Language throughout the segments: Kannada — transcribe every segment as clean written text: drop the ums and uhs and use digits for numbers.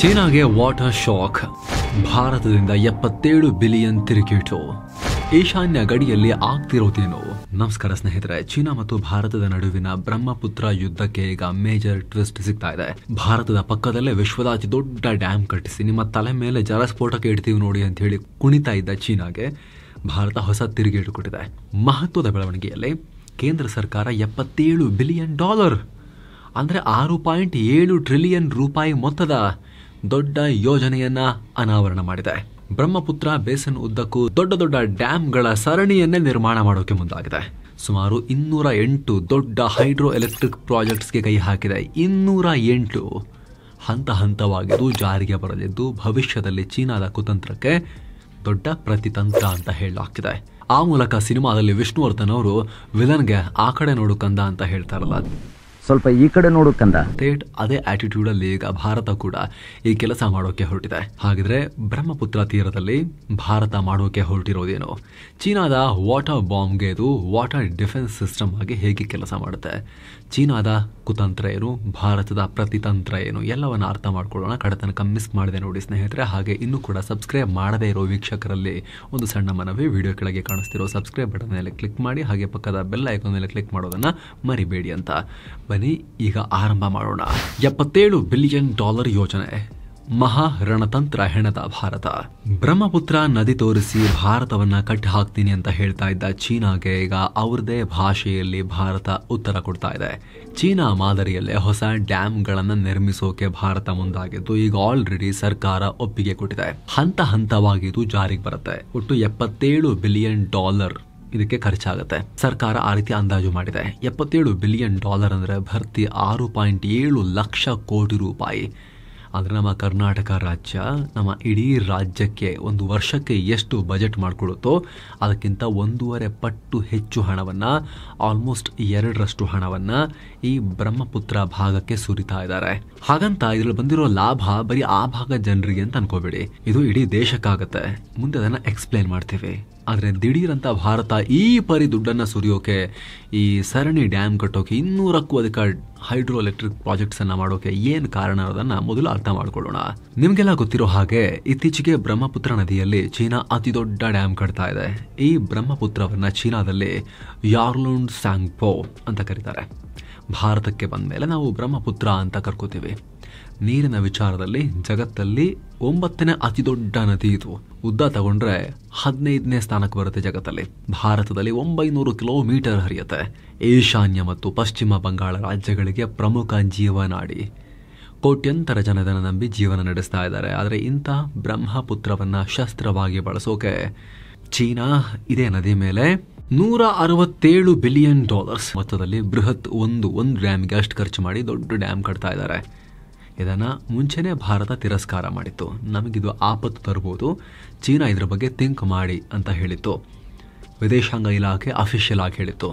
ಚೀನಾಗೆ ವಾಟರ್ ಶಾಕ್. ಭಾರತದಿಂದ 77 ಬಿಲಿಯನ್ ತಿರುಗೇಟು. ಈಶಾನ್ಯ ಗಡಿಯಲ್ಲಿ ಆಗ್ತಿರೋದೇನು? ನಮಸ್ಕಾರ ಸ್ನೇಹಿತರೆ. ಚೀನಾ ಮತ್ತು ಭಾರತದ ನಡುವಿನ ಬ್ರಹ್ಮಪುತ್ರ ಯುದ್ಧಕ್ಕೆ ಈಗ ಮೇಜರ್ ಟ್ವಿಸ್ಟ್ ಸಿಗ್ತಾ ಇದೆ. ಭಾರತದ ಪಕ್ಕದಲ್ಲೇ ವಿಶ್ವದ ಅತಿ ದೊಡ್ಡ ಡ್ಯಾಮ್ ಕಟ್ಟಿಸಿ ನಿಮ್ಮ ತಲೆ ಮೇಲೆ ಜಲಸ್ಫೋಟಕ್ಕೆ ಇಡ್ತೀವಿ ನೋಡಿ ಅಂತ ಹೇಳಿ ಕುಣಿತಾ ಇದ್ದ ಚೀನಾಗೆ ಭಾರತ ಹೊಸ ತಿರುಗೇಟು ಕೊಟ್ಟಿದೆ. ಮಹತ್ವದ ಬೆಳವಣಿಗೆಯಲ್ಲಿ ಕೇಂದ್ರ ಸರ್ಕಾರ $77 ಬಿಲಿಯನ್ ಅಂದ್ರೆ 6.7 ಟ್ರಿಲಿಯನ್ ರೂಪಾಯಿ ಮೊತ್ತದ ದೊಡ್ಡ ಯೋಜನೆಯನ್ನ ಅನಾವರಣ ಮಾಡಿದೆ. ಬ್ರಹ್ಮಪುತ್ರ ಬೇಸಿನ್ ಉದ್ದಕ್ಕೂ ದೊಡ್ಡ ದೊಡ್ಡ ಡ್ಯಾಮ್ಗಳ ಸರಣಿಯನ್ನೇ ನಿರ್ಮಾಣ ಮಾಡೋಕೆ ಮುಂದಾಗಿದೆ. ಸುಮಾರು 208 ದೊಡ್ಡ ಹೈಡ್ರೋ ಎಲೆಕ್ಟ್ರಿಕ್ ಪ್ರಾಜೆಕ್ಟ್ಸ್ಗೆ ಕೈ ಹಾಕಿದೆ. 208 ಹಂತ ಹಂತವಾಗಿದ್ದು ಜಾರಿಗೆ ಬರಲಿದ್ದು ಭವಿಷ್ಯದಲ್ಲಿ ಚೀನಾದ ಕುತಂತ್ರಕ್ಕೆ ದೊಡ್ಡ ಪ್ರತಿತಂತ್ರ ಅಂತ ಹೇಳಲಾಗ್ತಿದೆ. ಆ ಮೂಲಕ ಸಿನಿಮಾದಲ್ಲಿ ವಿಷ್ಣುವರ್ಧನ್ ಅವರು ವಿಲನ್ಗೆ ಆ ಕಡೆ ನೋಡು ಕಂದ ಅಂತ ಹೇಳ್ತಾರಲ್ಲ, ಸ್ವಲ್ಪ ಈ ಕಡೆ ನೋಡು ಕಂದ. ಅದೇ ಆಟಿಟ್ಯೂಡ್ ಅಲ್ಲಿ ಈಗ ಭಾರತ ಕೂಡ ಈ ಕೆಲಸ ಮಾಡೋಕೆ ಹೊರಟಿದೆ. ಹಾಗಿದ್ರೆ ಬ್ರಹ್ಮಪುತ್ರ ತೀರದಲ್ಲಿ ಭಾರತ ಮಾಡೋಕೆ ಹೊರಟಿರೋದೇನು? ಚೀನಾದ ವಾಟರ್ ಬಾಂಬ್ಗೆ ಇದು ವಾಟರ್ ಡಿಫೆನ್ಸ್ ಸಿಸ್ಟಮ್ ಆಗಿ ಹೇಗೆ ಕೆಲಸ ಮಾಡುತ್ತೆ? ಚೀನಾದ ಕುತಂತ್ರ ಏನು, ಭಾರತದ ಪ್ರತಿತಂತ್ರ ಏನು, ಎಲ್ಲವನ್ನ ಅರ್ಥ ಮಾಡ್ಕೊಳ್ಳೋಣ. ಕಡೆ ತನಕ ಮಿಸ್ ಮಾಡಿದೆ ನೋಡಿ ಸ್ನೇಹಿತರೆ. ಹಾಗೆ ಇನ್ನೂ ಕೂಡ ಸಬ್ಸ್ಕ್ರೈಬ್ ಮಾಡದೇ ಇರೋ ವೀಕ್ಷಕರಲ್ಲಿ ಒಂದು ಸಣ್ಣ ಮನವಿ, ವಿಡಿಯೋ ಕೆಳಗೆ ಕಾಣಿಸ್ತಿರೋ ಸಬ್ಸ್ಕ್ರೈಬ್ ಬಟನ್ ಮೇಲೆ ಕ್ಲಿಕ್ ಮಾಡಿ, ಹಾಗೆ ಪಕ್ಕದ ಬೆಲ್ ಐಕಾನ್ ಮೇಲೆ ಕ್ಲಿಕ್ ಮಾಡೋದನ್ನ ಮರಿಬೇಡಿ ಅಂತ. ಬನ್ನಿ ಈಗ ಆರಂಭ ಮಾಡೋಣ. $77 ಬಿಲಿಯನ್ ಯೋಜನೆ, ಮಹಾ ರಣತಂತ್ರ ಹೆಣದ ಭಾರತ. ಬ್ರಹ್ಮಪುತ್ರ ನದಿ ತೋರಿಸಿ ಭಾರತವನ್ನ ಕಟ್ಟಿ ಹಾಕ್ತೀನಿ ಅಂತ ಹೇಳ್ತಾ ಇದ್ದ ಚೀನಾಗೆ ಈಗ ಅವ್ರದೇ ಭಾಷೆಯಲ್ಲಿ ಭಾರತ ಉತ್ತರ ಕೊಡ್ತಾ ಇದೆ. ಚೀನಾ ಮಾದರಿಯಲ್ಲೇ ಹೊಸ ಡ್ಯಾಮ್ಗಳನ್ನ ನಿರ್ಮಿಸೋಕೆ ಭಾರತ ಮುಂದಾಗಿದ್ದು ಈಗ ಆಲ್ರೆಡಿ ಸರ್ಕಾರ ಒಪ್ಪಿಗೆ ಕೊಟ್ಟಿದೆ. ಹಂತ ಹಂತವಾಗಿ ಇದು ಜಾರಿಗೆ ಬರುತ್ತೆ. ಒಟ್ಟು $77 ಬಿಲಿಯನ್ ಇದಕ್ಕೆ ಖರ್ಚಾಗುತ್ತೆ. ಸರ್ಕಾರ ಆ ರೀತಿ ಅಂದಾಜು ಮಾಡಿದೆ. $77 ಬಿಲಿಯನ್ ಅಂದ್ರೆ ಭರ್ತಿ 6.7 ಲಕ್ಷ ಕೋಟಿ ರೂಪಾಯಿ. ಅಂದ್ರೆ ನಮ್ಮ ಕರ್ನಾಟಕ ರಾಜ್ಯ ನಮ್ಮ ಇಡೀ ರಾಜ್ಯಕ್ಕೆ ಒಂದು ವರ್ಷಕ್ಕೆ ಎಷ್ಟು ಬಜೆಟ್ ಮಾಡ್ಕೊಳ್ಳುತ್ತೋ ಅದಕ್ಕಿಂತ 1.5 ಪಟ್ಟು ಹೆಚ್ಚು ಹಣವನ್ನ, ಆಲ್ಮೋಸ್ಟ್ 2ರಷ್ಟು ಹಣವನ್ನ ಈ ಬ್ರಹ್ಮಪುತ್ರ ಭಾಗಕ್ಕೆ ಸುರಿತಾ ಇದ್ದಾರೆ. ಹಾಗಂತ ಇದ್ರಲ್ಲಿ ಬಂದಿರೋ ಲಾಭ ಬರೀ ಆ ಭಾಗ ಜನರಿಗೆ ಅಂತ ಅನ್ಕೋಬೇಡಿ, ಇದು ಇಡೀ ದೇಶಕ್ಕಾಗತ್ತೆ. ಮುಂದೆ ಅದನ್ನ ಎಕ್ಸ್ಪ್ಲೇನ್ ಮಾಡ್ತೀವಿ. ಆದ್ರೆ ದಿಢೀರಂತ ಭಾರತ ಈ ಪರಿ ದುಡ್ಡನ್ನ ಸುರಿಯೋಕೆ, ಈ ಸರಣಿ ಡ್ಯಾಮ್ ಕಟ್ಟೋಕೆ, 200ಕ್ಕೂ ಅಧಿಕ ಹೈಡ್ರೋ ಎಲೆಕ್ಟ್ರಿಕ್ ಪ್ರಾಜೆಕ್ಟ್ಸ್ ಅನ್ನ ಮಾಡೋಕೆ ಏನ್ ಕಾರಣ ಅನ್ನೋದನ್ನ ಮೊದಲು ಅರ್ಥ ಮಾಡ್ಕೊಳ್ಳೋಣ. ನಿಮ್ಗೆಲ್ಲ ಗೊತ್ತಿರೋ ಹಾಗೆ ಇತ್ತೀಚೆಗೆ ಬ್ರಹ್ಮಪುತ್ರ ನದಿಯಲ್ಲಿ ಚೀನಾ ಅತಿ ದೊಡ್ಡ ಡ್ಯಾಮ್ ಕಟ್ತಾ ಇದೆ. ಈ ಬ್ರಹ್ಮಪುತ್ರವನ್ನ ಚೀನಾದಲ್ಲಿ ಯಾರ್ಲುಂಡ್ ಸಾಂಗ್ಪೋ ಅಂತ ಕರೀತಾರೆ. ಭಾರತಕ್ಕೆ ಬಂದ ಮೇಲೆ ನಾವು ಬ್ರಹ್ಮಪುತ್ರ ಅಂತ ಕರ್ಕೋತೀವಿ. ನೀರಿನ ವಿಚಾರದಲ್ಲಿ ಜಗತ್ತಲ್ಲಿ 9ನೇ ಅತಿ ದೊಡ್ಡ ನದಿ ಇದು. ಉದ್ದ ತಗೊಂಡ್ರೆ 15ನೇ ಸ್ಥಾನಕ್ಕೆ ಬರುತ್ತೆ ಜಗತ್ತಲ್ಲಿ. ಭಾರತದಲ್ಲಿ 900 ಕಿಲೋಮೀಟರ್ ಹರಿಯುತ್ತೆ. ಈಶಾನ್ಯ ಮತ್ತು ಪಶ್ಚಿಮ ಬಂಗಾಳ ರಾಜ್ಯಗಳಿಗೆ ಪ್ರಮುಖ ಜೀವನಾಡಿ. ಕೋಟ್ಯಂತರ ಜನರನ್ನ ನಂಬಿ ಜೀವನ ನಡೆಸ್ತಾ ಇದ್ದಾರೆ. ಆದರೆ ಇಂಥ ಬ್ರಹ್ಮಪುತ್ರವನ್ನ ಶಸ್ತ್ರವಾಗಿ ಬಳಸೋಕೆ ಚೀನಾ ಇದೇ ನದಿ ಮೇಲೆ $167 ಬಿಲಿಯನ್ ಮೊತ್ತದಲ್ಲಿ ಬೃಹತ್ ಒಂದು ಡ್ಯಾಮ್ಗೆ ಅಷ್ಟು ಖರ್ಚು ಮಾಡಿ ದೊಡ್ಡ ಡ್ಯಾಮ್ ಕಟ್ತಾ ಇದ್ದಾರೆ. ಇದನ್ನ ಮುಂಚೆನೆ ಭಾರತ ತಿರಸ್ಕಾರ ಮಾಡಿತ್ತು. ನಮಗಿದು ಆಪತ್ತು ತರಬಹುದು, ಚೀನಾ ಇದ್ರ ಬಗ್ಗೆ ಥಿಂಕ್ ಮಾಡಿ ಅಂತ ಹೇಳಿತ್ತು. ವಿದೇಶಾಂಗ ಇಲಾಖೆ ಅಫಿಷಿಯಲ್ ಆಗಿ ಹೇಳಿತ್ತು.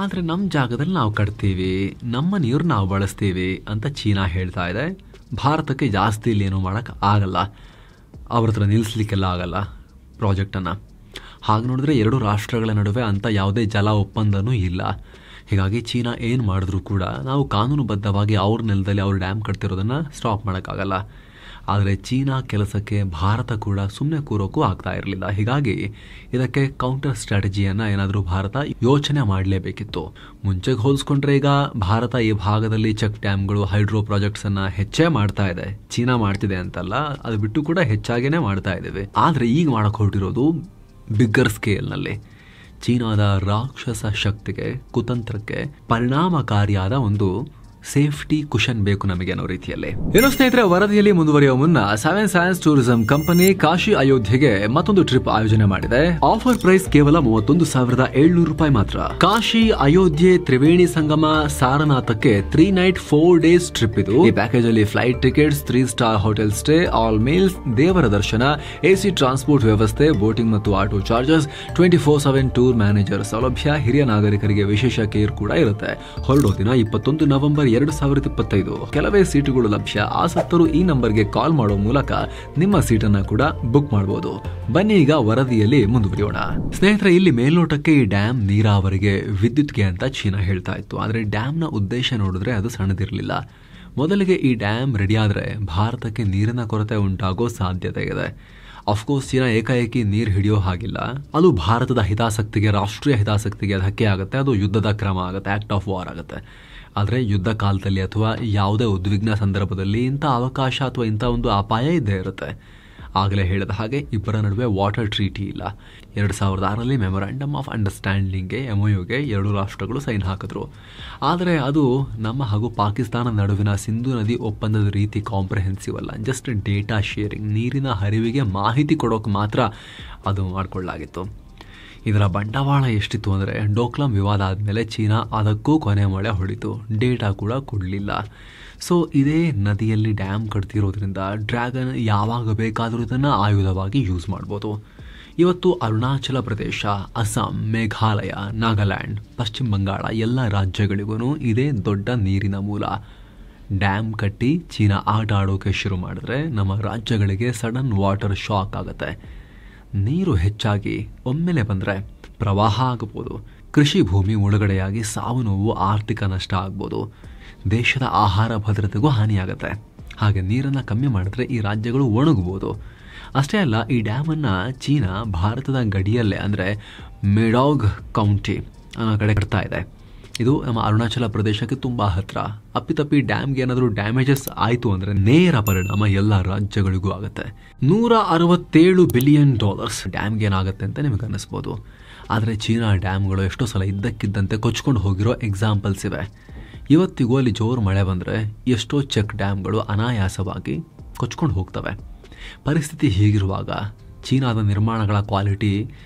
ಆದರೆ ನಮ್ಮ ಜಾಗದಲ್ಲಿ ನಾವು ಕಟ್ತೀವಿ, ನಮ್ಮ ನೀರು ನಾವು ಬಳಸ್ತೀವಿ ಅಂತ ಚೀನಾ ಹೇಳ್ತಾ ಇದೆ. ಭಾರತಕ್ಕೆ ಜಾಸ್ತಿ ಇಲ್ಲಿ ಏನೂ ಮಾಡೋಕ್ಕೆ ಆಗಲ್ಲ, ಅವ್ರ ಹತ್ರ ನಿಲ್ಲಿಸ್ಲಿಕ್ಕೆಲ್ಲ ಆಗಲ್ಲ ಪ್ರಾಜೆಕ್ಟನ್ನು. ಹಾಗೆ ನೋಡಿದ್ರೆ 2 ರಾಷ್ಟ್ರಗಳ ನಡುವೆ ಅಂತ ಯಾವುದೇ ಜಲ ಒಪ್ಪಂದನೂ ಇಲ್ಲ. ಹೀಗಾಗಿ ಚೀನಾ ಏನು ಮಾಡಿದ್ರು ಕೂಡ ನಾವು ಕಾನೂನುಬದ್ಧವಾಗಿ ಅವ್ರ ನೆಲದಲ್ಲಿ ಅವ್ರು ಡ್ಯಾಮ್ ಕಟ್ತಿರೋದನ್ನ ಸ್ಟಾಪ್ ಮಾಡೋಕ್ಕಾಗಲ್ಲ. ಆದರೆ ಚೀನಾ ಕೆಲಸಕ್ಕೆ ಭಾರತ ಕೂಡ ಸುಮ್ಮನೆ ಕೂರೋಕ್ಕೂ ಆಗ್ತಾ ಇರಲಿಲ್ಲ. ಹೀಗಾಗಿ ಇದಕ್ಕೆ ಕೌಂಟರ್ ಸ್ಟ್ರಾಟಜಿಯನ್ನ ಏನಾದರೂ ಭಾರತ ಯೋಚನೆ ಮಾಡಲೇಬೇಕಿತ್ತು. ಮುಂಚೆಗೆ ಹೋಲಿಸ್ಕೊಂಡ್ರೆ ಈಗ ಭಾರತ ಈ ಭಾಗದಲ್ಲಿ ಚೆಕ್ ಡ್ಯಾಮ್ಗಳು, ಹೈಡ್ರೋ ಪ್ರಾಜೆಕ್ಟ್ಸ್ ಅನ್ನ ಹೆಚ್ಚೇ ಮಾಡ್ತಾ ಇದೆ. ಚೀನಾ ಮಾಡ್ತಿದೆ ಅಂತಲ್ಲ, ಅದು ಬಿಟ್ಟು ಕೂಡ ಹೆಚ್ಚಾಗೇನೆ ಮಾಡ್ತಾ ಇದ್ದೇವೆ. ಆದರೆ ಈಗ ಮಾಡಕ್ ಹೊರಟಿರೋದು ಬಿಗ್ಗರ್ ಸ್ಕೇಲ್ನಲ್ಲಿ. ಚೀನಾದ ರಾಕ್ಷಸ ಶಕ್ತಿಗೆ, ಕುತಂತ್ರಕ್ಕೆ ಪರಿಣಾಮಕಾರಿಯಾದ ಒಂದು ಸೇಫ್ಟಿ ಕುಶನ್ ಬೇಕು ನಮಗೆ ಅನ್ನೋ ರೀತಿಯಲ್ಲಿ. ಏನೋ ಸ್ನೇಹಿತರೆ, ವರದಿಯಲ್ಲಿ ಮುಂದುವರಿಯುವ ಮುನ್ನ 7 ಸೈನ್ಸ್ ಟೂರಿಸಂ ಕಂಪನಿ ಕಾಶಿ ಅಯೋಧ್ಯೆಗೆ ಮತ್ತೊಂದು ಟ್ರಿಪ್ ಆಯೋಜನೆ ಮಾಡಿದೆ. ಆಫರ್ ಪ್ರೈಸ್ ಕೇವಲ $31,700 ಮಾತ್ರ. ಕಾಶಿ ಅಯೋಧ್ಯೆ ತ್ರಿವೇಣಿ ಸಂಗಮ ಸಾರನಾಥಕ್ಕೆ 3 ನೈಟ್ 4 ಡೇಸ್ ಟ್ರಿಪ್ ಇದು. ಈ ಪ್ಯಾಕೇಜ್ ಅಲ್ಲಿ flight tickets, 3 star hotel stay, all meals, ದೇವರ ದರ್ಶನ, AC ಟ್ರಾನ್ಸ್ಪೋರ್ಟ್ ವ್ಯವಸ್ಥೆ, ಬೋಟಿಂಗ್ ಮತ್ತು ಆಟೋ ಚಾರ್ಜಸ್, 24/7 ಟೂರ್ ಮ್ಯಾನೇಜರ್ ಸೌಲಭ್ಯ, ಹಿರಿಯ ನಾಗರಿಕರಿಗೆ ವಿಶೇಷ ಕೇರ್ ಕೂಡ ಇರುತ್ತೆ. ಹೊರಡೋ ದಿನ 21 ನವೆಂಬರ್ 2025. ಕೆಲವೇ ಸೀಟುಗಳು ಲಭ್ಯ. ಆಸಕ್ತರು ಈ ನಂಬರ್ಗೆ ಕಾಲ್ ಮಾಡೋ ಮೂಲಕ ನಿಮ್ಮ ಸೀಟನ್ನ ಕೂಡ ಬುಕ್ ಮಾಡಬಹುದು. ಬನ್ನಿ ಈಗ ವರದಿಯಲ್ಲಿ ಮುಂದುವರಿಯೋಣ. ಸ್ನೇಹಿತರೆ, ಇಲ್ಲಿ ಮೇಲ್ನೋಟಕ್ಕೆ ಈ ಡ್ಯಾಮ್ ನೀರಾವರಿಗೆ, ವಿದ್ಯುತ್ಗೆ ಅಂತ ಚೀನಾ ಹೇಳ್ತಾ ಇತ್ತು. ಆದ್ರೆ ಡ್ಯಾಮ್ ನ ಉದ್ದೇಶ ನೋಡಿದ್ರೆ ಅದು ಸಣ್ಣದಿರಲಿಲ್ಲ. ಮೊದಲಿಗೆ ಈ ಡ್ಯಾಮ್ ರೆಡಿ ಆದರೆ ಭಾರತಕ್ಕೆ ನೀರಿನ ಕೊರತೆ ಉಂಟಾಗೋ ಸಾಧ್ಯತೆ ಇದೆ. ಅಫ್ಕೋರ್ಸ್ ಚೀನಾ ಏಕಾಏಕಿ ನೀರು ಹಿಡಿಯೋ ಹಾಗಿಲ್ಲ. ಅದು ಭಾರತದ ಹಿತಾಸಕ್ತಿಗೆ, ರಾಷ್ಟ್ರೀಯ ಹಿತಾಸಕ್ತಿಗೆ ಧಕ್ಕೆ ಆಗುತ್ತೆ. ಅದು ಯುದ್ಧದ ಕ್ರಮ ಆಗುತ್ತೆ, ಆಕ್ಟ್ ಆಫ್ ವಾರ್ ಆಗುತ್ತೆ. ಆದರೆ ಯುದ್ಧ ಕಾಲದಲ್ಲಿ ಅಥವಾ ಯಾವುದೇ ಉದ್ವಿಗ್ನ ಸಂದರ್ಭದಲ್ಲಿ ಇಂಥ ಅವಕಾಶ ಅಥವಾ ಇಂಥ ಒಂದು ಅಪಾಯ ಇದ್ದೇ ಇರುತ್ತೆ. ಆಗಲೇ ಹೇಳಿದ ಹಾಗೆ ಇಬ್ಬರ ನಡುವೆ ವಾಟರ್ ಟ್ರೀಟಿ ಇಲ್ಲ. 2006ರಲ್ಲಿ ಮೆಮೊರಾಂಡಮ್ ಆಫ್ ಅಂಡರ್ಸ್ಟ್ಯಾಂಡಿಂಗ್ಗೆ MOUಗೆ 2 ರಾಷ್ಟ್ರಗಳು ಸೈನ್ ಹಾಕಿದ್ರು. ಆದರೆ ಅದು ನಮ್ಮ ಹಾಗೂ ಪಾಕಿಸ್ತಾನ ನಡುವಿನ ಸಿಂಧು ನದಿ ಒಪ್ಪಂದದ ರೀತಿ ಕಾಂಪ್ರಿಹೆನ್ಸಿವ್ ಅಲ್ಲ. ಜಸ್ಟ್ ಡೇಟಾ ಶೇರಿಂಗ್, ನೀರಿನ ಹರಿವಿಗೆ ಮಾಹಿತಿ ಕೊಡೋಕೆ ಮಾತ್ರ ಅದು ಮಾಡಿಕೊಳ್ಳಲಾಗಿತ್ತು. ಇದರ ಬಂಡವಾಳ ಎಷ್ಟಿತ್ತು ಅಂದರೆ ಡೋಕ್ಲಾಮ್ ವಿವಾದ ಆದಮೇಲೆ ಚೀನಾ ಅದಕ್ಕೂ ಕೊನೆ ಮಳೆ ಹೊಡಿತು. ಡೇಟಾ ಕೂಡ ಕೊಡಲಿಲ್ಲ. ಸೊ ಇದೇ ನದಿಯಲ್ಲಿ ಡ್ಯಾಮ್ ಕಟ್ತಿರೋದ್ರಿಂದ ಡ್ರ್ಯಾಗನ್ ಯಾವಾಗ ಬೇಕಾದರೂ ಇದನ್ನು ಆಯುಧವಾಗಿ ಯೂಸ್ ಮಾಡ್ಬೋದು. ಇವತ್ತು ಅರುಣಾಚಲ ಪ್ರದೇಶ, ಅಸ್ಸಾಂ, ಮೇಘಾಲಯ, ನಾಗಾಲ್ಯಾಂಡ್, ಪಶ್ಚಿಮ ಬಂಗಾಳ ಎಲ್ಲ ರಾಜ್ಯಗಳಿಗೂ ಇದೇ ದೊಡ್ಡ ನೀರಿನ ಮೂಲ. ಡ್ಯಾಮ್ ಕಟ್ಟಿ ಚೀನಾ ಆಟ ಆಡೋಕೆ ಶುರು ಮಾಡಿದ್ರೆ ನಮ್ಮ ರಾಜ್ಯಗಳಿಗೆ ಸಡನ್ ವಾಟರ್ ಶಾಕ್ ಆಗುತ್ತೆ. ನೀರು ಹೆಚ್ಚಾಗಿ ಒಮ್ಮೆಲೆ ಬಂದರೆ ಪ್ರವಾಹ ಆಗಬಹುದು. ಕೃಷಿ ಭೂಮಿ ಮುಳುಗಡೆಯಾಗಿ ಸಾವು ನೋವು, ಆರ್ಥಿಕ ನಷ್ಟ ಆಗ್ಬೋದು. ದೇಶದ ಆಹಾರ ಭದ್ರತೆಗೂ ಹಾನಿಯಾಗುತ್ತೆ. ಹಾಗೆ ನೀರನ್ನು ಕಮ್ಮಿ ಮಾಡಿದ್ರೆ ಈ ರಾಜ್ಯಗಳು ಒಣಗ್ಬೋದು. ಅಷ್ಟೇ ಅಲ್ಲ, ಈ ಡ್ಯಾಮನ್ನು ಚೀನಾ ಭಾರತದ ಗಡಿಯಲ್ಲೇ ಅಂದರೆ ಮೆಡಾಗ್ ಕೌಂಟಿ ಅನ್ನೋ ಕಡೆ ಕಟ್ತಾ ಇದೆ. ಇದು ನಮ್ಮ ಅರುಣಾಚಲ ಪ್ರದೇಶಕ್ಕೆ ತುಂಬ ಹತ್ತಿರ. ಅಪ್ಪಿತಪ್ಪಿ ಡ್ಯಾಮ್ಗೆ ಏನಾದರೂ ಡ್ಯಾಮೇಜಸ್ ಆಯಿತು ಅಂದರೆ ನೇರ ಪರಿಣಾಮ ಎಲ್ಲ ರಾಜ್ಯಗಳಿಗೂ ಆಗುತ್ತೆ. $167 ಬಿಲಿಯನ್ ಡ್ಯಾಮ್ಗೆ ಏನಾಗುತ್ತೆ ಅಂತ ನಿಮಗೆ ಅನ್ನಿಸ್ಬೋದು. ಆದರೆ ಚೀನಾ ಡ್ಯಾಮ್ಗಳು ಎಷ್ಟೋ ಸಲ ಇದ್ದಕ್ಕಿದ್ದಂತೆ ಕೊಚ್ಕೊಂಡು ಹೋಗಿರೋ ಎಕ್ಸಾಂಪಲ್ಸ್ ಇವೆ. ಇವತ್ತಿಗೂ ಅಲ್ಲಿ ಜೋರು ಮಳೆ ಬಂದರೆ ಎಷ್ಟೋ ಚೆಕ್ ಡ್ಯಾಮ್ಗಳು ಅನಾಯಾಸವಾಗಿ ಕೊಚ್ಕೊಂಡು ಹೋಗ್ತವೆ. ಪರಿಸ್ಥಿತಿ ಹೀಗಿರುವಾಗ ಚೀನಾದ ನಿರ್ಮಾಣಗಳ ಕ್ವಾಲಿಟಿ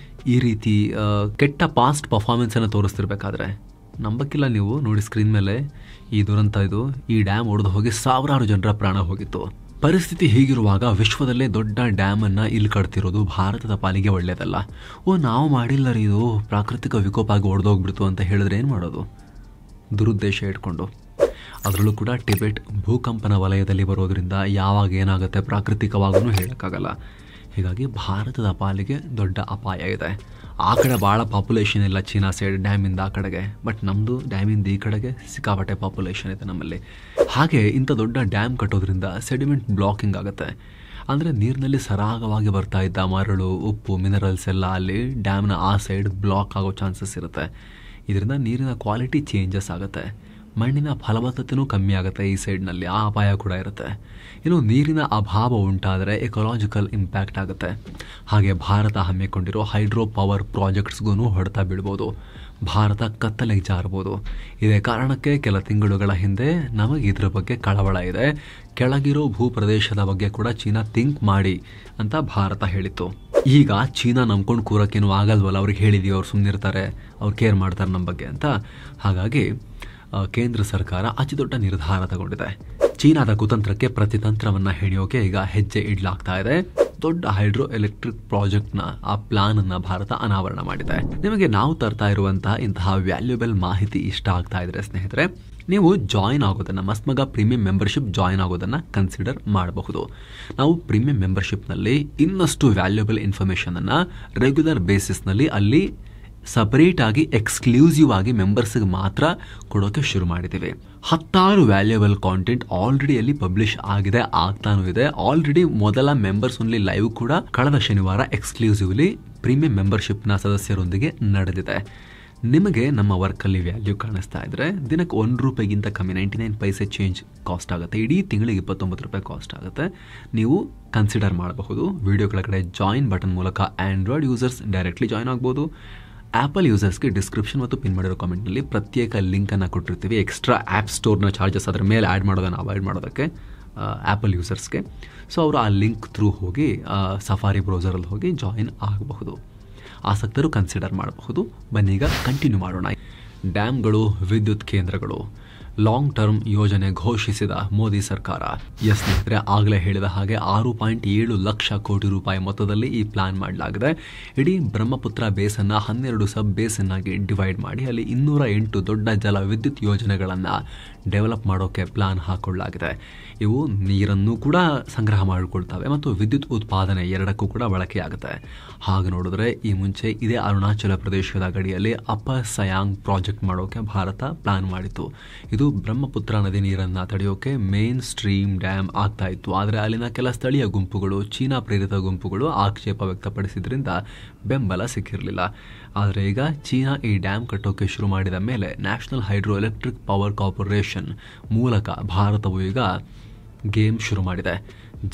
ಈ ರೀತಿ ಕೆಟ್ಟ ಪಾಸ್ಟ್ ಪರ್ಫಾರ್ಮೆನ್ಸನ್ನು ತೋರಿಸ್ತಿರ್ಬೇಕಾದ್ರೆ ನಂಬಕ್ಕಿಲ್ಲ. ನೀವು ನೋಡಿ ಸ್ಕ್ರೀನ್ ಮೇಲೆ ಈ ದುರಂತ. ಇದು ಈ ಡ್ಯಾಮ್ ಒಡೆದು ಹೋಗಿ ಸಾವಿರಾರು ಜನರ ಪ್ರಾಣ ಹೋಗಿತ್ತು. ಪರಿಸ್ಥಿತಿ ಹೀಗಿರುವಾಗ ವಿಶ್ವದಲ್ಲೇ ದೊಡ್ಡ ಡ್ಯಾಮನ್ನು ಇಲ್ಲಿ ಕಟ್ತಿರೋದು ಭಾರತದ ಪಾಲಿಗೆ ಒಳ್ಳೆಯದಲ್ಲ. ನಾವು ಮಾಡಿಲ್ಲ ರೀ, ಇದು ಪ್ರಾಕೃತಿಕ ವಿಕೋಪ ಆಗಿ ಒಡೆದೋಗ್ಬಿಡ್ತು ಅಂತ ಹೇಳಿದ್ರೆ ಏನು ಮಾಡೋದು? ದುರುದ್ದೇಶ ಇಟ್ಕೊಂಡು. ಅದರಲ್ಲೂ ಕೂಡ ಟಿಬೆಟ್ ಭೂಕಂಪನ ವಲಯದಲ್ಲಿ ಬರೋದ್ರಿಂದ ಯಾವಾಗ ಏನಾಗುತ್ತೆ ಪ್ರಾಕೃತಿಕವಾಗೂ ಹೇಳೋಕ್ಕಾಗಲ್ಲ. ಹೀಗಾಗಿ ಭಾರತದ ಪಾಲಿಗೆ ದೊಡ್ಡ ಅಪಾಯ ಇದೆ. ಆ ಕಡೆ ಭಾಳ ಪಾಪ್ಯುಲೇಷನ್ ಇಲ್ಲ ಚೀನಾ ಸೈಡ್, ಡ್ಯಾಮಿಂದ ಆ ಕಡೆಗೆ. ಬಟ್ ನಮ್ಮದು ಡ್ಯಾಮಿಂದ ಈ ಕಡೆಗೆ ಸಿಕ್ಕಾಪಟ್ಟೆ ಪಾಪ್ಯುಲೇಷನ್ ಇದೆ ನಮ್ಮಲ್ಲಿ. ಹಾಗೆ ಇಂಥ ದೊಡ್ಡ ಡ್ಯಾಮ್ ಕಟ್ಟೋದ್ರಿಂದ ಸೆಡಿಮೆಂಟ್ ಬ್ಲಾಕಿಂಗ್ ಆಗುತ್ತೆ. ಅಂದರೆ ನೀರಿನಲ್ಲಿ ಸರಾಗವಾಗಿ ಬರ್ತಾ ಇದ್ದ ಮರಳು, ಉಪ್ಪು, ಮಿನರಲ್ಸ್ ಎಲ್ಲ ಅಲ್ಲಿ ಡ್ಯಾಮ್ನ ಆ ಸೈಡ್ ಬ್ಲಾಕ್ ಆಗೋ ಚಾನ್ಸಸ್ ಇರುತ್ತೆ. ಇದರಿಂದ ನೀರಿನ ಕ್ವಾಲಿಟಿ ಚೇಂಜಸ್ ಆಗುತ್ತೆ. ಮಣ್ಣಿನ ಫಲವತ್ತತೆಯೂ ಕಮ್ಮಿ ಆಗುತ್ತೆ ಈ ಸೈಡ್ನಲ್ಲಿ. ಆ ಅಪಾಯ ಕೂಡ ಇರುತ್ತೆ. ಇನ್ನು ನೀರಿನ ಅಭಾವ ಉಂಟಾದರೆ ಎಕಲಾಜಿಕಲ್ ಇಂಪ್ಯಾಕ್ಟ್ ಆಗುತ್ತೆ. ಹಾಗೆ ಭಾರತ ಹಮ್ಮಿಕೊಂಡಿರೋ ಹೈಡ್ರೋ ಪವರ್ ಪ್ರಾಜೆಕ್ಟ್ಸ್ಗೂ ಹೊಡೆತ ಬೀಳ್ಬೋದು. ಭಾರತ ಕತ್ತಲೆಗೆ ಜಾರಬಹುದು. ಇದೇ ಕಾರಣಕ್ಕೆ ಕೆಲ ತಿಂಗಳುಗಳ ಹಿಂದೆ ನಮಗೆ ಇದರ ಬಗ್ಗೆ ಕಳವಳ ಇದೆ. ಕೆಳಗಿರೋ ಭೂಪ್ರದೇಶದ ಬಗ್ಗೆ ಕೂಡ ಚೀನಾ ಥಿಂಕ್ ಮಾಡಿ ಅಂತ ಭಾರತ ಹೇಳಿತ್ತು. ಈಗ ಚೀನಾ ನಂಬ್ಕೊಂಡು ಕೂರಕ್ಕೇನು ಆಗಲ್ವಲ್ಲ, ಅವ್ರಿಗೆ ಹೇಳಿದೀವಿ, ಅವ್ರು ಸುಮ್ಮನಿರ್ತಾರೆ, ಅವ್ರು ಕೇರ್ ಮಾಡ್ತಾರೆ ನಮ್ಮ ಬಗ್ಗೆ ಅಂತ. ಹಾಗಾಗಿ ಕೇಂದ್ರ ಸರ್ಕಾರ ಅತಿ ದೊಡ್ಡ ನಿರ್ಧಾರ ತಗೊಂಡಿದೆ. ಚೀನಾದ ಕುತಂತ್ರಕ್ಕೆ ಪ್ರತಿತಂತ್ರವನ್ನು ಹೆಣಿಯೋಕೆ ಈಗ ಹೆಜ್ಜೆ ಇಡ್ಲಾಗ್ತಾ ಇದೆ. ದೊಡ್ಡ ಹೈಡ್ರೋ ಎಲೆಕ್ಟ್ರಿಕ್ ಪ್ರಾಜೆಕ್ಟ್ನ ಆ ಪ್ಲಾನ್ ಅನ್ನ ಭಾರತ ಅನಾವರಣ ಮಾಡಿದೆ. ನಿಮಗೆ ನಾವು ತರ್ತಾ ಇರುವಂತಹ ಇಂತಹ ವ್ಯಾಲ್ಯೂಬಲ್ ಮಾಹಿತಿ ಇಷ್ಟ ಆಗ್ತಾ ಇದ್ರೆ ಸ್ನೇಹಿತರೆ, ನೀವು ಜಾಯಿನ್ ಆಗೋದನ್ನು, ಮಸ್ತ್ಮಗ ಪ್ರೀಮಿಯಂ ಮೆಂಬರ್ಶಿಪ್ ಜಾಯಿನ್ ಆಗೋದನ್ನು ಕನ್ಸಿಡರ್ ಮಾಡಬಹುದು. ನಾವು ಪ್ರೀಮಿಯಂ ಮೆಂಬರ್ಶಿಪ್ನಲ್ಲಿ ಇನ್ನಷ್ಟು ವ್ಯಾಲ್ಯೂಬಲ್ ಇನ್ಫಾರ್ಮೇಷನನ್ನು ರೆಗ್ಯುಲರ್ ಬೇಸಿಸ್ನಲ್ಲಿ ಅಲ್ಲಿ ಸಪರೇಟ್ ಆಗಿ ಎಕ್ಸ್ಕ್ಲೂಸಿವ್ ಆಗಿ ಮೆಂಬರ್ಸ್ಗೆ ಮಾತ್ರ ಕೊಡೋಕೆ ಶುರು ಮಾಡಿದ್ದೀವಿ. 10 ವ್ಯಾಲ್ಯೂಬಲ್ ಕಾಂಟೆಂಟ್ ಆಲ್ರೆಡಿ ಅಲ್ಲಿ ಪಬ್ಲಿಷ್ ಆಗಿದೆ, ಆಗ್ತಾನೂ ಇದೆ. ಆಲ್ರೆಡಿ ಮೊದಲ ಮೆಂಬರ್ಸ್ ಓನ್ಲಿ ಲೈವ್ ಕೂಡ ಕಳೆದ ಶನಿವಾರ ಎಕ್ಸ್ಕ್ಲೂಸಿವ್ಲಿ ಪ್ರೀಮಿಯಂ ಮೆಂಬರ್ಶಿಪ್ನ ಸದಸ್ಯರೊಂದಿಗೆ ನಡೆದಿದೆ. ನಿಮಗೆ ನಮ್ಮ ವರ್ಕಲ್ಲಿ ವ್ಯಾಲ್ಯೂ ಕಾಣಿಸ್ತಾ ಇದ್ರೆ ದಿನಕ್ಕೆ ₹1 ಕಮ್ಮಿ, 99 ಪೈಸೆ ಚೇಂಜ್ ಕಾಸ್ಟ್ ಆಗುತ್ತೆ. ಇಡೀ ತಿಂಗಳಿಗೆ ₹29 ಕಾಸ್ಟ್ ಆಗುತ್ತೆ. ನೀವು ಕನ್ಸಿಡರ್ ಮಾಡಬಹುದು. ವಿಡಿಯೋ ಕೆಳಗಡೆ ಜಾಯಿನ್ ಬಟನ್ ಮೂಲಕ ಆಂಡ್ರಾಯ್ಡ್ ಯೂಸರ್ಸ್ ಡೈರೆಕ್ಟ್ಲಿ ಜಾಯಿನ್ ಆಗ್ಬೋದು. ಆ್ಯಪಲ್ ಯೂಸರ್ಸ್ಗೆ ಡಿಸ್ಕ್ರಿಪ್ಷನ್ ಮತ್ತು ಪಿನ್ ಮಾಡಿರೋ ಕಾಮೆಂಟ್ನಲ್ಲಿ ಪ್ರತ್ಯೇಕ ಲಿಂಕನ್ನು ಕೊಟ್ಟಿರ್ತೀವಿ. ಎಕ್ಸ್ಟ್ರಾ ಆ್ಯಪ್ ಸ್ಟೋರ್ನ ಚಾರ್ಜಸ್ ಅದರ ಮೇಲೆ ಆ್ಯಡ್ ಮಾಡೋದನ್ನು ಅವಾಯ್ಡ್ ಮಾಡೋದಕ್ಕೆ ಆ್ಯಪಲ್ ಯೂಸರ್ಸ್ಗೆ. ಸೊ ಅವರು ಆ ಲಿಂಕ್ ಥ್ರೂ ಹೋಗಿ ಸಫಾರಿ ಬ್ರೌಸರಲ್ಲಿ ಹೋಗಿ ಜಾಯಿನ್ ಆಗಬಹುದು. ಆಸಕ್ತರು ಕನ್ಸಿಡರ್ ಮಾಡಬಹುದು. ಬನ್ನೀಗ ಕಂಟಿನ್ಯೂ ಮಾಡೋಣ. ಡ್ಯಾಮ್ಗಳು, ವಿದ್ಯುತ್ ಕೇಂದ್ರಗಳು, ಲಾಂಗ್ ಟರ್ಮ್ ಯೋಜನೆ ಘೋಷಿಸಿದ ಮೋದಿ ಸರ್ಕಾರ. ಸ್ನೇಹಿತರೆ, ಆಗಲೇ ಹೇಳಿದ ಹಾಗೆ 6.7 ಲಕ್ಷ ಕೋಟಿ ರೂಪಾಯಿ ಮೊತ್ತದಲ್ಲಿ ಈ ಪ್ಲಾನ್ ಮಾಡಲಾಗಿದೆ. ಇಡೀ ಬ್ರಹ್ಮಪುತ್ರ ಬೇಸನ್ನು 12 ಸಬ್ ಬೇಸನ್ನಾಗಿ ಡಿವೈಡ್ ಮಾಡಿ ಅಲ್ಲಿ 208 ದೊಡ್ಡ ಜಲ ವಿದ್ಯುತ್ ಯೋಜನೆಗಳನ್ನು ಡೆವಲಪ್ ಮಾಡೋಕೆ ಪ್ಲಾನ್ ಹಾಕೊಳ್ಳಲಾಗಿದೆ. ಇವು ನೀರನ್ನು ಕೂಡ ಸಂಗ್ರಹ ಮಾಡಿಕೊಳ್ತವೆ ಮತ್ತು ವಿದ್ಯುತ್ ಉತ್ಪಾದನೆ ಎರಡಕ್ಕೂ ಕೂಡ ಬಳಕೆಯಾಗುತ್ತೆ. ಹಾಗೆ ನೋಡಿದ್ರೆ ಈ ಮುಂಚೆ ಇದೇ ಅರುಣಾಚಲ ಪ್ರದೇಶದ ಗಡಿಯಲ್ಲಿ ಅಪ್ಪರ್ ಸಯಾಂಗ್ ಪ್ರಾಜೆಕ್ಟ್ ಮಾಡೋಕೆ ಭಾರತ ಪ್ಲಾನ್ ಮಾಡಿತ್ತು. ಇದು ಬ್ರಹ್ಮಪುತ್ರ ನದಿ ನೀರನ್ನು ತಡೆಯೋಕೆ ಮೇನ್ ಸ್ಟ್ರೀಮ್ ಡ್ಯಾಮ್ ಆಗ್ತಾ ಇತ್ತು. ಆದರೆ ಅಲ್ಲಿನ ಕೆಲ ಸ್ಥಳೀಯ ಗುಂಪುಗಳು, ಚೀನಾ ಪ್ರೇರಿತ ಗುಂಪುಗಳು ಆಕ್ಷೇಪ ವ್ಯಕ್ತಪಡಿಸಿದ್ರಿಂದ ಬೆಂಬಲ ಸಿಕ್ಕಿರಲಿಲ್ಲ. ಆದರೆ ಈಗ ಚೀನಾ ಈ ಡ್ಯಾಮ್ ಕಟ್ಟೋಕೆ ಶುರು ಮಾಡಿದ ಮೇಲೆ national hydro electric power corporation ಮೂಲಕ ಭಾರತವು ಈಗ ಗೇಮ್ ಶುರು ಮಾಡಿದೆ.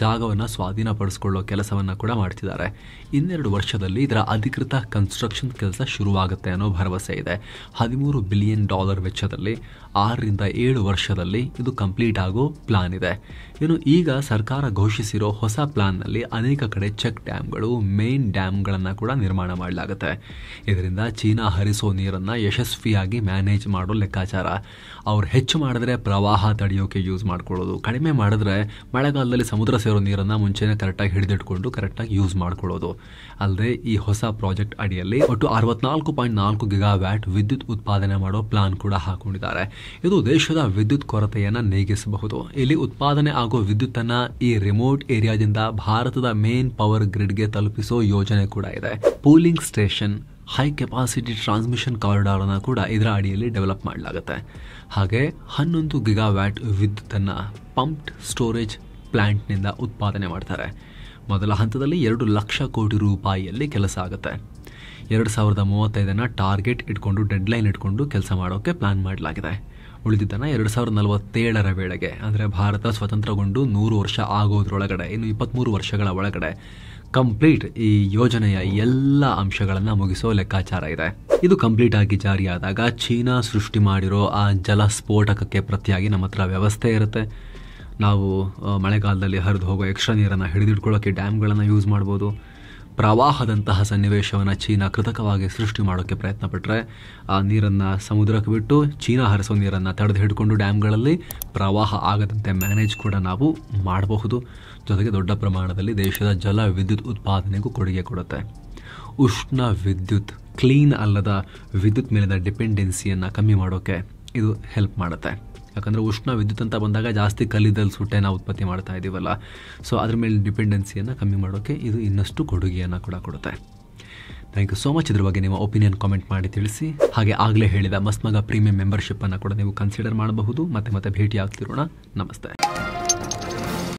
ಜಾಗವನ್ನು ಸ್ವಾಧೀನಪಡಿಸಿಕೊಳ್ಳೋ ಕೆಲಸವನ್ನು ಕೂಡ ಮಾಡ್ತಿದ್ದಾರೆ. 2 ವರ್ಷದಲ್ಲಿ ಇದರ ಅಧಿಕೃತ ಕನ್ಸ್ಟ್ರಕ್ಷನ್ ಕೆಲಸ ಶುರುವಾಗುತ್ತೆ ಅನ್ನೋ ಭರವಸೆ ಇದೆ. $13 ಬಿಲಿಯನ್ ವೆಚ್ಚದಲ್ಲಿ 6-7 ವರ್ಷದಲ್ಲಿ ಇದು ಕಂಪ್ಲೀಟ್ ಆಗೋ ಪ್ಲಾನ್ ಇದೆ. ಇನ್ನು ಈಗ ಸರ್ಕಾರ ಘೋಷಿಸಿರೋ ಹೊಸ ಪ್ಲಾನ್ನಲ್ಲಿ ಅನೇಕ ಕಡೆ ಚೆಕ್ ಡ್ಯಾಮ್ಗಳು, ಮೇನ್ ಡ್ಯಾಮ್ಗಳನ್ನು ಕೂಡ ನಿರ್ಮಾಣ ಮಾಡಲಾಗುತ್ತೆ. ಇದರಿಂದ ಚೀನಾ ಹರಿಸೋ ನೀರನ್ನು ಯಶಸ್ವಿಯಾಗಿ ಮ್ಯಾನೇಜ್ ಮಾಡೋ ಲೆಕ್ಕಾಚಾರ. ಅವ್ರು ಹೆಚ್ಚು ಮಾಡಿದ್ರೆ ಪ್ರವಾಹ ತಡೆಯೋಕೆ ಯೂಸ್ ಮಾಡ್ಕೊಳ್ಳೋದು, ಕಡಿಮೆ ಮಾಡಿದ್ರೆ ಮಳೆಗಾಲದಲ್ಲಿ ಸಮುದ್ರ ಸೇರೋ ನೀರನ್ನು ಮುಂಚೆನೇ ಕರೆಕ್ಟಾಗಿ ಹಿಡಿದಿಟ್ಕೊಂಡು ಕರೆಕ್ಟಾಗಿ ಯೂಸ್ ಮಾಡ್ಕೊಳ್ಳೋದು. ಅಲ್ಲದೆ ಈ ಹೊಸ ಪ್ರಾಜೆಕ್ಟ್ ಅಡಿಯಲ್ಲಿ ಒಟ್ಟು 64.4 ಗಿಗಾವ್ಯಾಟ್ ವಿದ್ಯುತ್ ಉತ್ಪಾದನೆ ಮಾಡೋ ಪ್ಲಾನ್ ಕೂಡ ಹಾಕೊಂಡಿದ್ದಾರೆ. ಇದು ದೇಶದ ವಿದ್ಯುತ್ ಕೊರತೆಯನ್ನು ನೀಗಿಸಬಹುದು. ಇಲ್ಲಿ ಉತ್ಪಾದನೆ ಆಗೋ ವಿದ್ಯುತ್ತನ್ನ ಈ ರಿಮೋಟ್ ಏರಿಯಾದಿಂದ ಭಾರತದ ಮೇನ್ ಪವರ್ ಗ್ರಿಡ್ಗೆ ತಲುಪಿಸೋ ಯೋಜನೆ ಕೂಡ ಇದೆ. Pooling station, high capacity transmission corridor ಅನ್ನು ಕೂಡ ಇದರ ಅಡಿಯಲ್ಲಿ ಡೆವಲಪ್ ಮಾಡಲಾಗುತ್ತೆ. ಹಾಗೆ 11 ಗಿಗಾವ್ಯಾಟ್ ವಿದ್ಯುತ್ತನ್ನು ಪಂಪ್ಡ್ ಸ್ಟೋರೇಜ್ ಪ್ಲಾಂಟ್ನಿಂದ ಉತ್ಪಾದನೆ ಮಾಡ್ತಾರೆ. ಮೊದಲ ಹಂತದಲ್ಲಿ 2 ಲಕ್ಷ ಕೋಟಿ ರೂಪಾಯಿಯಲ್ಲಿ ಕೆಲಸ ಆಗುತ್ತೆ. 2035 ಟಾರ್ಗೆಟ್ ಇಟ್ಕೊಂಡು, ಡೆಡ್ಲೈನ್ ಇಟ್ಕೊಂಡು ಕೆಲಸ ಮಾಡೋಕೆ ಪ್ಲಾನ್ ಮಾಡಲಾಗಿದೆ. ಉಳಿದಿದ್ದನ್ನು 2047 ವೇಳೆಗೆ, ಅಂದರೆ ಭಾರತ ಸ್ವತಂತ್ರಗೊಂಡು 100 ವರ್ಷ ಆಗೋದ್ರೊಳಗಡೆ, ಇನ್ನು 23 ವರ್ಷಗಳ ಒಳಗಡೆ ಕಂಪ್ಲೀಟ್ ಈ ಯೋಜನೆಯ ಎಲ್ಲ ಅಂಶಗಳನ್ನು ಮುಗಿಸೋ ಲೆಕ್ಕಾಚಾರ ಇದೆ. ಇದು ಕಂಪ್ಲೀಟ್ ಆಗಿ ಜಾರಿಯಾದಾಗ ಚೀನಾ ಸೃಷ್ಟಿ ಮಾಡಿರೋ ಆ ಜಲ ಸ್ಫೋಟಕಕ್ಕೆ ಪ್ರತಿಯಾಗಿ ನಮ್ಮ ಹತ್ರ ವ್ಯವಸ್ಥೆ ಇರುತ್ತೆ. ನಾವು ಮಳೆಗಾಲದಲ್ಲಿ ಹರಿದು ಹೋಗೋ ಎಕ್ಸ್ಟ್ರಾ ನೀರನ್ನು ಹಿಡಿದಿಟ್ಕೊಳ್ಳೋಕ್ಕೆ ಡ್ಯಾಮ್ಗಳನ್ನು ಯೂಸ್ ಮಾಡ್ಬೋದು. ಪ್ರವಾಹದಂತಹ ಸನ್ನಿವೇಶವನ್ನು ಚೀನಾ ಕೃತಕವಾಗಿ ಸೃಷ್ಟಿ ಮಾಡೋಕ್ಕೆ ಪ್ರಯತ್ನ ಪಟ್ಟರೆ ಆ ನೀರನ್ನು ಸಮುದ್ರಕ್ಕೆ ಬಿಟ್ಟು ಚೀನಾ ಹರಿಸೋ ನೀರನ್ನು ತಡೆದು ಹಿಡ್ಕೊಂಡು ಡ್ಯಾಮ್ಗಳಲ್ಲಿ ಪ್ರವಾಹ ಆಗದಂತೆ ಮ್ಯಾನೇಜ್ ಕೂಡ ನಾವು ಮಾಡಬಹುದು. ಜೊತೆಗೆ ದೊಡ್ಡ ಪ್ರಮಾಣದಲ್ಲಿ ದೇಶದ ಜಲ ವಿದ್ಯುತ್ ಉತ್ಪಾದನೆಗೂ ಕೊಡುಗೆ ಕೊಡುತ್ತೆ. ಉಷ್ಣ ವಿದ್ಯುತ್, ಕ್ಲೀನ್ ಅಲ್ಲದ ವಿದ್ಯುತ್ ಮೇಲಿನ ಡಿಪೆಂಡೆನ್ಸಿಯನ್ನು ಕಮ್ಮಿ ಮಾಡೋಕ್ಕೆ ಇದು ಹೆಲ್ಪ್ ಮಾಡುತ್ತೆ. ಯಾಕಂದರೆ ಉಷ್ಣ ವಿದ್ಯುತ್ ಅಂತ ಬಂದಾಗ ಜಾಸ್ತಿ ಕಲ್ಲಿದ್ದಲು ಸುಟ್ಟೆನ ಉತ್ಪತ್ತಿ ಮಾಡ್ತಾ ಇದ್ದೀವಲ್ಲ, ಸೊ ಅದ್ರ ಮೇಲೆ ಡಿಪೆಂಡೆನ್ಸಿಯನ್ನು ಕಮ್ಮಿ ಮಾಡೋಕ್ಕೆ ಇದು ಇನ್ನಷ್ಟು ಕೊಡುಗೆಯನ್ನು ಕೂಡ ಕೊಡುತ್ತೆ. Thank you so much. ಇದ್ರ ಬಗ್ಗೆ ನಿಮ್ಮ ಒಪಿನಿಯನ್ ಕಾಮೆಂಟ್ ಮಾಡಿ ತಿಳಿಸಿ. ಹಾಗೆ ಆಗಲೇ ಹೇಳಿದ ಮಸ್ತ್ ಮಗ ಪ್ರೀಮಿಯಂ ಮೆಂಬರ್ಶಿಪ್ಪನ್ನು ಕೂಡ ನೀವು ಕನ್ಸಿಡರ್ ಮಾಡಬಹುದು. ಮತ್ತೆ ಭೇಟಿ ಆಗ್ತಿರೋಣ. ನಮಸ್ತೆ.